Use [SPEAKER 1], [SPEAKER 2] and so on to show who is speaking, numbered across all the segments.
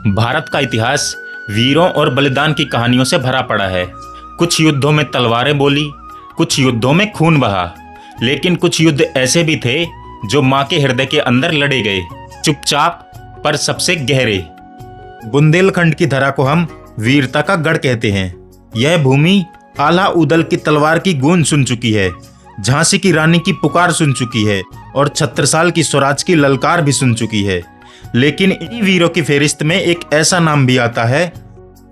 [SPEAKER 1] भारत का इतिहास वीरों और बलिदान की कहानियों से भरा पड़ा है। कुछ युद्धों में तलवारें बोली, कुछ युद्धों में खून बहा, लेकिन कुछ युद्ध ऐसे भी थे जो मां के हृदय के अंदर लड़े गए, चुपचाप पर सबसे गहरे। बुंदेलखंड की धरा को हम वीरता का गढ़ कहते हैं। यह भूमि आला उदल की तलवार की गूंज सुन चुकी है, झांसी की रानी की पुकार सुन चुकी है और छत्रसाल की स्वराज की ललकार भी सुन चुकी है। लेकिन इन्हीं वीरों की फेरिस्त में एक ऐसा नाम भी आता है,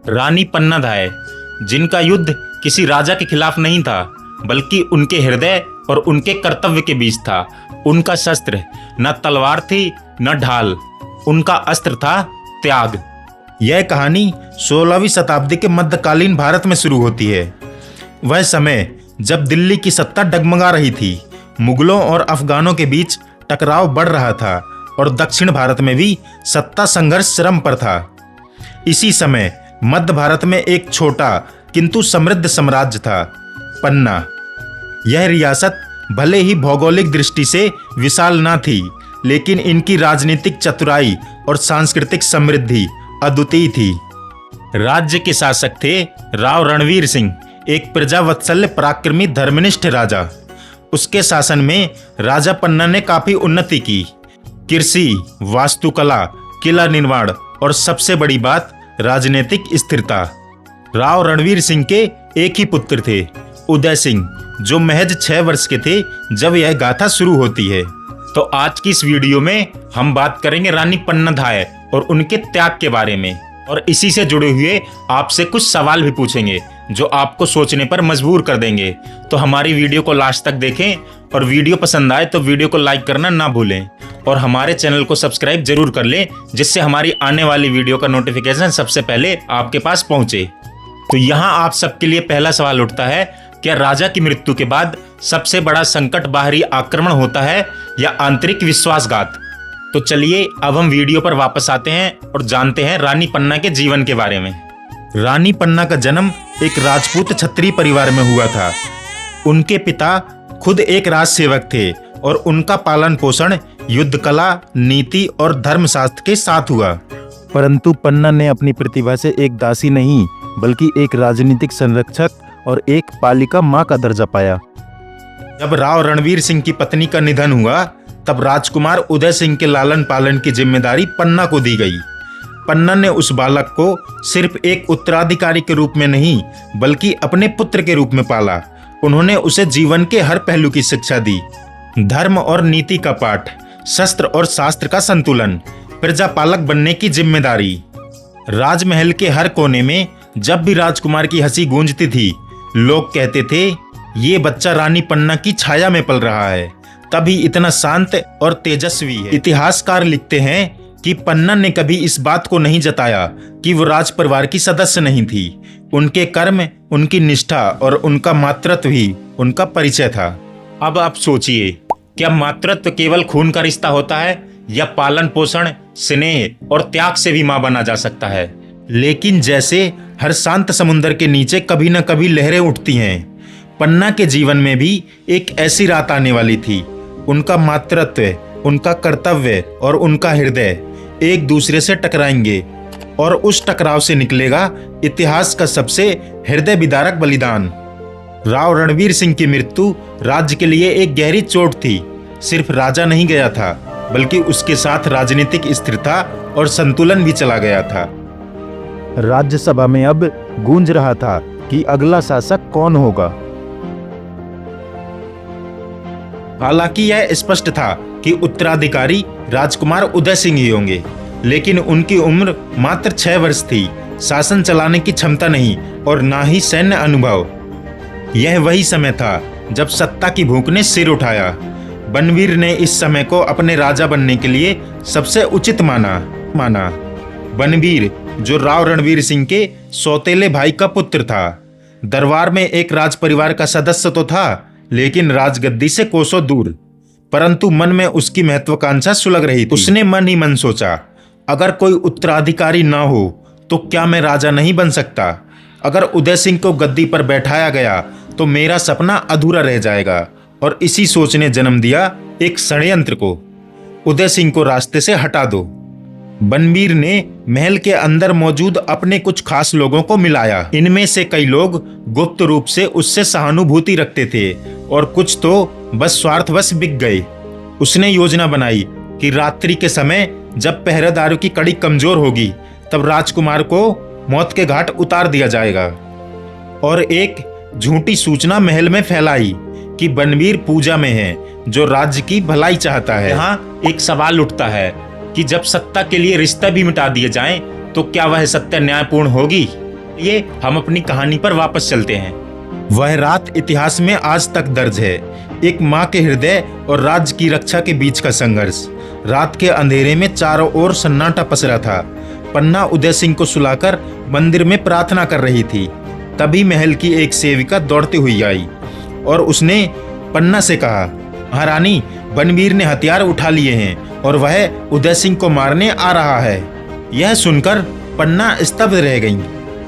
[SPEAKER 1] रानी पन्नाधाय, जिनका युद्ध किसी राजा के खिलाफ नहीं था, बल्कि उनके हृदय और उनके कर्तव्य के बीच था। उनका शस्त्र न तलवार थी न ढाल, उनका अस्त्र था त्याग। यह कहानी 16वीं शताब्दी के मध्यकालीन भारत में शुरू होती है। वह समय जब दिल्ली की सत्ता डगमगा रही थी, मुगलों और अफगानों के बीच टकराव बढ़ रहा था और दक्षिण भारत में भी सत्ता संघर्ष चरम पर था। इसी समय मध्य भारत में एक छोटा किंतु समृद्ध साम्राज्य था, पन्ना। यह रियासत भले ही भौगोलिक दृष्टि से विशाल ना थी, लेकिन इनकी राजनीतिक चतुराई और सांस्कृतिक समृद्धि अद्वितीय थी। राज्य के शासक थे राव रणवीर सिंह, एक प्रजावत्सल्य पराक्रमी धर्मनिष्ठ राजा। उसके शासन में राजा पन्ना ने काफी उन्नति की। कृषि, वास्तुकला, किला निर्माण और सबसे बड़ी बात राजनीतिक स्थिरता। राव रणवीर सिंह के एक ही पुत्र थे, उदय सिंह, जो महज 6 वर्ष के थे जब यह गाथा शुरू होती है। तो आज की इस वीडियो में हम बात करेंगे रानी पन्नाधाय और उनके त्याग के बारे में, और इसी से जुड़े हुए आपसे कुछ सवाल भी पूछेंगे जो आपको सोचने पर मजबूर कर देंगे। तो हमारी वीडियो को लास्ट तक देखें और वीडियो पसंद आए तो वीडियो को लाइक करना ना भूलें और हमारे चैनल को सब्सक्राइब जरूर कर लें, जिससे हमारी आने वाली वीडियो का नोटिफिकेशन सबसे पहले आपके पास पहुंचे। तो यहाँ आप सबके लिए पहला सवाल उठता है, क्या राजा की मृत्यु के बाद सबसे बड़ा संकट बाहरी आक्रमण होता है या आंतरिक विश्वासघात? तो चलिए अब हम वीडियो पर वापस आते हैं और जानते हैं रानी पन्ना के जीवन के बारे में। रानी पन्ना का जन्म एक राजपूत क्षत्रिय परिवार में हुआ था। उनके पिता खुद एक राज सेवक थे और उनका पालन पोषण युद्ध कला, नीति और धर्मशास्त्र के साथ हुआ।
[SPEAKER 2] परंतु पन्ना ने अपनी प्रतिभा से एक दासी नहीं, बल्कि एक राजनीतिक संरक्षक और एक पालिका मां का दर्जा पाया।
[SPEAKER 1] जब राव रणवीर सिंह की पत्नी का निधन हुआ, तब राजकुमार उदय सिंह के लालन पालन की जिम्मेदारी पन्ना को दी गई। पन्ना ने उस बालक को सिर्फ एक उत्तराधिकारी के रूप में नहीं, बल्कि अपने पुत्र के रूप में पाला। उन्होंने उसे जीवन के हर पहलू की शिक्षा दी, धर्म और नीति का पाठ, शस्त्र और शास्त्र का संतुलन, प्रजापालक बनने की जिम्मेदारी। राजमहल के हर कोने में जब भी राजकुमार की हंसी गूंजती थी, लोग कहते थे, ये बच्चा रानी पन्ना की छाया में पल रहा है, तभी इतना शांत और तेजस्वी है। इतिहासकार लिखते हैं कि पन्ना ने कभी इस बात को नहीं जताया कि वो राज परिवार की सदस्य नहीं थी। उनके कर्म, उनकी निष्ठा और उनका मातृत्व ही उनका परिचय था। अब आप सोचिए, क्या मातृत्व केवल खून का रिश्ता होता है या पालन पोषण, स्नेह और त्याग से भी मां बना जा सकता है? लेकिन जैसे हर शांत समुद्र के नीचे कभी न कभी लहरें उठती हैं, पन्ना के जीवन में भी एक ऐसी रात आने वाली थी। उनका मातृत्व, उनका कर्तव्य और उनका हृदय एक दूसरे से टकराएंगे और उस टकराव से निकलेगा इतिहास का सबसे हृदय विदारक बलिदान। राव रणवीर सिंह की मृत्यु राज्य के लिए एक गहरी चोट थी। सिर्फ राजा नहीं गया था, बल्कि उसके साथ राजनीतिक स्थिरता और संतुलन भी चला गया था।
[SPEAKER 2] राज्यसभा में अब गूंज रहा था कि अगला शासक कौन होगा।
[SPEAKER 1] हालांकि यह स्पष्ट था कि उत्तराधिकारी राजकुमार उदय सिंह ही होंगे, लेकिन उनकी उम्र मात्र 6 वर्ष थी। शासन चलाने की क्षमता नहीं और ना ही सैन्य अनुभव। यह वही समय था जब सत्ता की भूख ने सिर उठाया। बनवीर ने इस समय को अपने राजा बनने के लिए सबसे उचित माना। बनवीर, जो राव रणवीर सिंह के सौतेले भाई का पुत्र था, दरबार में एक राज परिवार का सदस्य तो था, लेकिन राजगद्दी से कोसों दूर। परंतु मन में उसकी महत्वाकांक्षा सुलग रही थी। उसने मन ही मन सोचा, अगर कोई उत्तराधिकारी ना हो तो क्या मैं राजा नहीं बन सकता? अगर उदय सिंह को गद्दी पर बैठाया गया तो मेरा सपना अधूरा रह जाएगा। और इसी सोच ने जन्म दिया एक षड्यंत्र को, उदय सिंह को रास्ते से हटा दो। बनवीर ने महल के अंदर मौजूद अपने कुछ खास लोगों को मिलाया। इनमें से कई लोग गुप्त रूप से उससे सहानुभूति रखते थे और कुछ तो बस स्वार्थवश बिक गए। उसने योजना बनाई कि रात्रि के समय जब पहरेदारों की कड़ी कमजोर होगी तब राजकुमार को मौत के घाट उतार दिया जाएगा, और एक झूठी सूचना महल में फैलाई कि बनवीर पूजा में है, जो राज्य की भलाई चाहता है। यहाँ एक सवाल उठता है कि जब सत्ता के लिए रिश्ता भी मिटा दिए जाएं, तो क्या वह सत्य न्यायपूर्ण होगी? ये हम अपनी कहानी पर वापस चलते हैं। वह रात इतिहास में आज तक दर्ज है, एक माँ के हृदय और राज्य की रक्षा के बीच का संघर्ष। रात के अंधेरे में चारों ओर सन्नाटा पसरा था। पन्ना उदय सिंह को सुलाकर मंदिर में प्रार्थना कर रही थी। तभी महल की एक सेविका दौड़ती हुई आई और उसने पन्ना से कहा, महारानी, बनवीर ने हथियार उठा लिए हैं और वह उदय सिंह को मारने आ रहा है। यह सुनकर पन्ना स्तब्ध रह गई।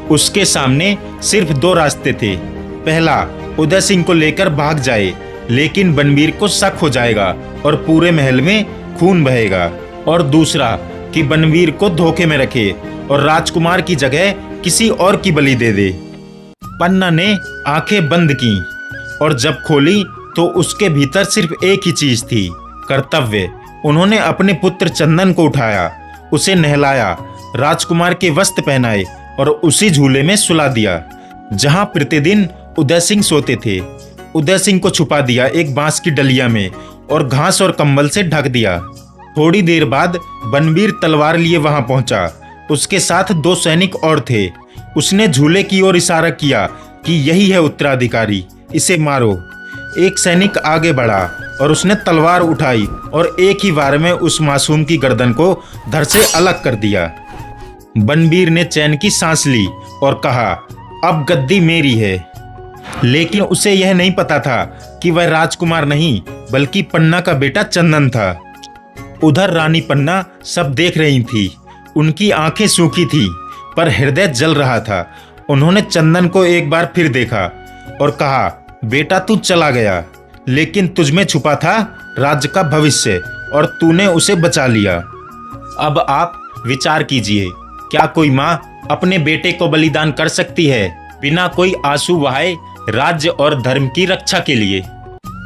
[SPEAKER 1] उसके सामने सिर्फ दो रास्ते थे। पहला, उदय सिंह को लेकर भाग जाए, लेकिन बनवीर को शक हो जाएगा और पूरे महल में खून बहेगा। और दूसरा कि बनवीर को धोखे में रखे और राजकुमार की जगह किसी और की बलि दे दे। पन्ना ने आंखें बंद की और जब खोली तो उसके भीतर सिर्फ एक ही चीज थी, कर्तव्य। उन्होंने अपने पुत्र चंदन को उठाया, उसे नहलाया, राजकुमार के वस्त्र पहनाए और उसी झूले में सुला दिया जहां प्रतिदिन उदय सिंह सोते थे। उदय सिंह को छुपा दिया एक बांस की डलिया में और घास और कंबल से ढक दिया। थोड़ी देर बाद बनवीर तलवार लिए वहां पहुंचा। उसके साथ दो सैनिक और थे। उसने झूले की ओर इशारा किया कि यही है उत्तराधिकारी, इसे मारो। एक सैनिक आगे बढ़ा और उसने तलवार उठाई और एक ही बार में उस मासूम की गर्दन को धड़ से अलग कर दिया। बनवीर ने चैन की सांस ली और कहा, अब गद्दी मेरी है। लेकिन उसे यह नहीं पता था कि वह राजकुमार नहीं बल्कि पन्ना का बेटा चंदन था। उधर रानी पन्ना सब देख रही थी। उनकी आंखें सूखी थी पर हृदय जल रहा था। उन्होंने चंदन को एक बार फिर देखा और कहा, बेटा तू चला गया, लेकिन तुझमें छुपा था राज्य का भविष्य और तूने उसे बचा लिया। अब आप विचार कीजिए, क्या कोई माँ अपने बेटे को बलिदान कर सकती है बिना कोई आंसू बहाए राज्य और धर्म की रक्षा के लिए?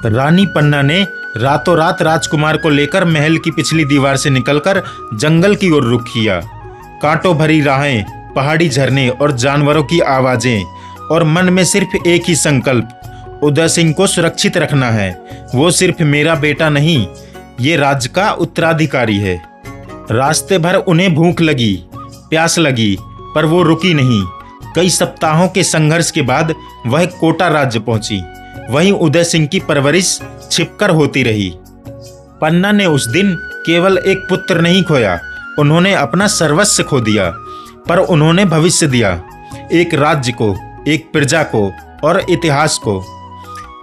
[SPEAKER 1] रानी पन्ना ने रातों रात राजकुमार को लेकर महल की पिछली दीवार से निकलकर जंगल की ओर रुख किया। कांटों भरी राहें, पहाड़ी झरने और जानवरों की आवाजें, और मन में सिर्फ एक ही संकल्प, उदय सिंह को सुरक्षित रखना है। वो सिर्फ मेरा बेटा नहीं, ये राज्य का उत्तराधिकारी है। रास्ते भर उन्हें भूख लगी, प्यास लगी, पर वो रुकी नहीं। कई सप्ताहों के संघर्ष के बाद वह कोटा राज्य पहुंची। वहीं उदय सिंह की परवरिश छिपकर होती रही। पन्ना ने उस दिन केवल एक पुत्र नहीं खोया, उन्होंने अपना सर्वस्व खो दिया, पर उन्होंने भविष्य दिया, एक राज्य को, एक प्रजा को और इतिहास को।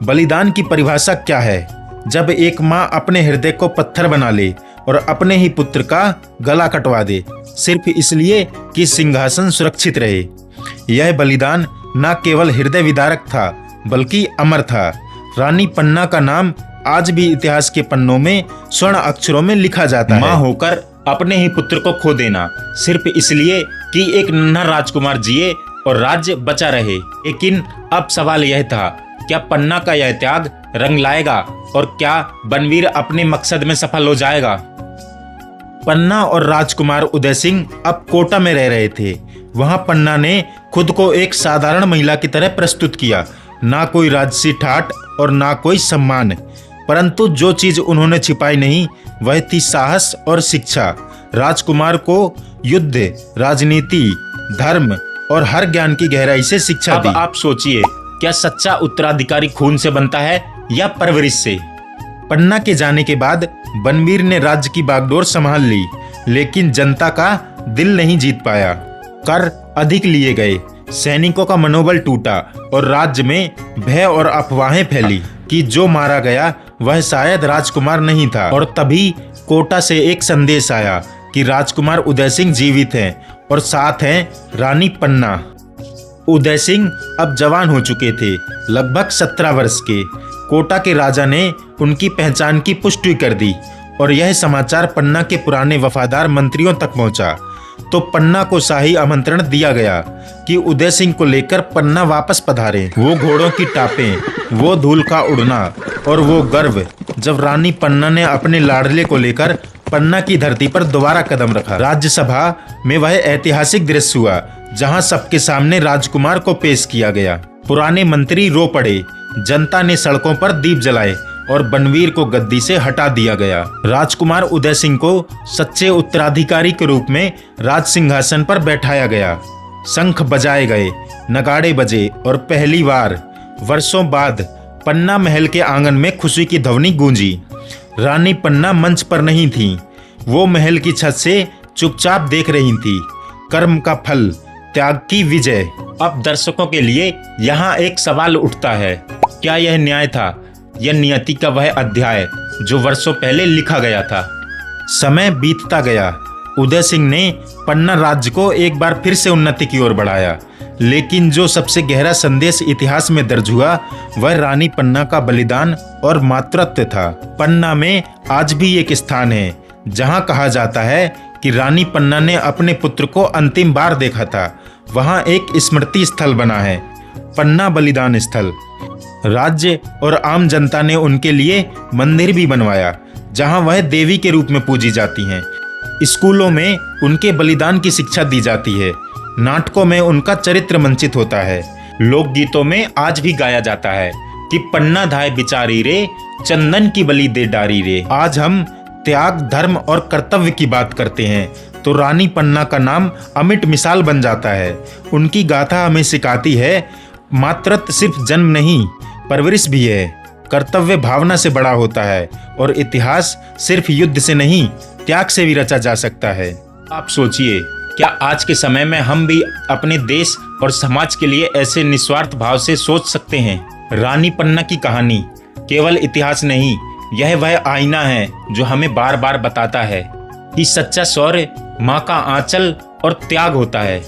[SPEAKER 1] बलिदान की परिभाषा क्या है? जब एक माँ अपने हृदय को पत्थर बना ले और अपने ही पुत्र का गला कटवा दे, सिर्फ इसलिए कि सिंहासन सुरक्षित रहे। यह बलिदान न केवल हृदय विदारक था बल्कि अमर था। रानी पन्ना का नाम आज भी इतिहास के पन्नों में स्वर्ण अक्षरों में लिखा जाता है। माँ होकर अपने ही पुत्र को खो देना सिर्फ इसलिए कि एक नन्हा राजकुमार जिए और राज्य बचा रहे। लेकिन अब सवाल यह था, क्या पन्ना का यह त्याग रंग लाएगा और क्या बनवीर अपने मकसद में सफल हो जाएगा? पन्ना और राजकुमार उदय सिंह अब कोटा में रह रहे थे। वहां पन्ना ने खुद को एक साधारण महिला की तरह प्रस्तुत किया, ना कोई राजसी ठाट और ना कोई सम्मान। परंतु जो चीज उन्होंने छिपाई नहीं वह थी साहस और शिक्षा। राजकुमार को युद्ध, राजनीति, धर्म और हर ज्ञान की गहराई से शिक्षा दी। अब आप सोचिए, क्या सच्चा उत्तराधिकारी खून से बनता है या परवरिश से? पन्ना के जाने के बाद बनवीर ने राज्य की बागडोर संभाल ली, लेकिन जनता का दिल नहीं जीत पाया। कर अधिक लिए गए, सैनिकों का मनोबल टूटा और राज्य में भय और अफवाहें फैली कि जो मारा गया वह शायद राजकुमार नहीं था। और तभी कोटा से एक संदेश आया कि राजकुमार उदय सिंह जीवित हैं और साथ हैं रानी पन्ना। उदय सिंह अब जवान हो चुके थे, लगभग 17 वर्ष के। कोटा के राजा ने उनकी पहचान की पुष्टि कर दी
[SPEAKER 2] और यह समाचार पन्ना के पुराने वफादार मंत्रियों तक पहुंचा तो पन्ना को शाही आमंत्रण दिया गया कि उदय सिंह को लेकर पन्ना वापस पधारे। वो घोड़ों की टापें, वो धूल का उड़ना और वो गर्व जब रानी पन्ना ने अपने लाडले को लेकर पन्ना की धरती पर दोबारा कदम रखा। राज्यसभा में वह ऐतिहासिक दृश्य हुआ जहां सबके सामने राजकुमार को पेश किया गया। पुराने मंत्री रो पड़े, जनता ने सड़कों पर दीप जलाए और बनवीर को गद्दी से हटा दिया गया। राजकुमार उदय सिंह को सच्चे उत्तराधिकारी के रूप में राज सिंहासन पर बैठाया गया। शंख बजाए गए, नगाड़े बजे और पहली बार वर्षों बाद पन्ना महल के आंगन में खुशी की ध्वनि गूंजी। रानी पन्ना मंच पर नहीं थी, वो महल की छत से चुपचाप देख रही थी। कर्म का फल, त्याग की विजय।
[SPEAKER 1] अब दर्शकों के लिए यहाँ एक सवाल उठता है, क्या यह न्याय था या नियति का वह अध्याय जो वर्षों पहले लिखा गया था?
[SPEAKER 2] समय बीतता गया। उदय सिंह ने पन्ना राज्य को एक बार फिर से उन्नति की ओर बढ़ाया, लेकिन जो सबसे गहरा संदेश इतिहास में दर्ज हुआ वह रानी पन्ना का बलिदान और मातृत्व था। पन्ना में आज भी एक स्थान है जहां कहा जाता है कि रानी पन्ना ने अपने पुत्र को अंतिम बार देखा था। वहां एक स्मृति स्थल बना है, पन्ना बलिदान स्थल। राज्य और आम जनता ने उनके लिए मंदिर भी बनवाया जहां वह देवी के रूप में पूजी जाती हैं। स्कूलों में उनके बलिदान की शिक्षा दी जाती है, नाटकों में उनका चरित्र मंचित होता है,
[SPEAKER 1] लोकगीतों में आज भी गाया जाता है कि पन्ना धाय बिचारी रे, चंदन की बलि दे डारी रे।
[SPEAKER 2] आज हम त्याग, धर्म और कर्तव्य की बात करते हैं तो रानी पन्ना का नाम अमिट मिसाल बन जाता है। उनकी गाथा हमें सिखाती है मातृत्व सिर्फ जन्म नहीं, परवरिश भी है। कर्तव्य भावना से बड़ा होता है और इतिहास सिर्फ युद्ध से नहीं, त्याग से भी रचा जा सकता है।
[SPEAKER 1] आप सोचिए, क्या आज के समय में हम भी अपने देश और समाज के लिए ऐसे निस्वार्थ भाव से सोच सकते हैं? रानी पन्ना की कहानी केवल इतिहास नहीं, यह वह आईना है जो हमें बार बार बताता है कि सच्चा शौर्य माँ का आंचल और त्याग होता है।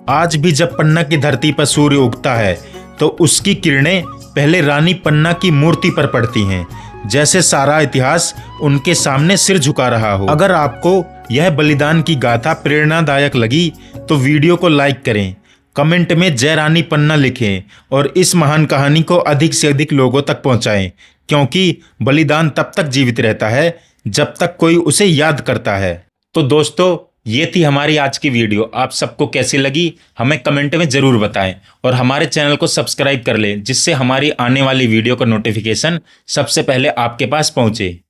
[SPEAKER 2] आज भी जब पन्ना की धरती पर सूर्य उगता है तो उसकी किरणें पहले रानी पन्ना की मूर्ति पर पड़ती हैं, जैसे सारा इतिहास उनके सामने सिर झुका रहा हो। अगर आपको यह बलिदान की गाथा प्रेरणादायक लगी तो वीडियो को लाइक करें, कमेंट में जय रानी पन्ना लिखें और इस महान कहानी को अधिक से अधिक लोगों तक पहुंचाएं, क्योंकि बलिदान तब तक जीवित रहता है जब तक कोई उसे याद करता है।
[SPEAKER 1] तो दोस्तों, ये थी हमारी आज की वीडियो। आप सबको कैसी लगी हमें कमेंट में ज़रूर बताएं और हमारे चैनल को सब्सक्राइब कर लें, जिससे हमारी आने वाली वीडियो का नोटिफिकेशन सबसे पहले आपके पास पहुंचे।